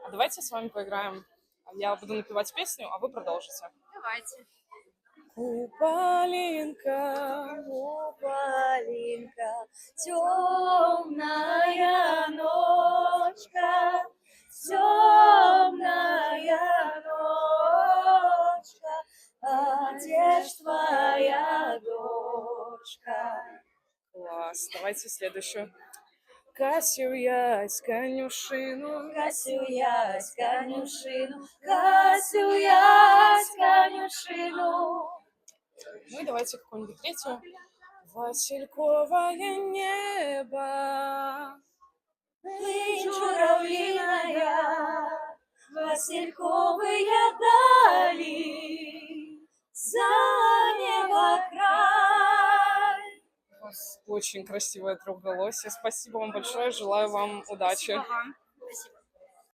А давайте с вами поиграем. Я буду напевать песню, а вы продолжите. Давайте. Куполинка, Куполинка, темная ночка, темная ночка, а где ж твоя дочка? Класс. Давайте следующую. Касю ясь конюшину, Касю ясь конюшину, Касю ясь конюшину. Ну и давайте какую-нибудь третью. Васильковое небо. Ты журавлиная, васильковые дали, за небо край. У вас очень красивое трехголосие. Спасибо вам большое. Желаю вам удачи. Спасибо вам.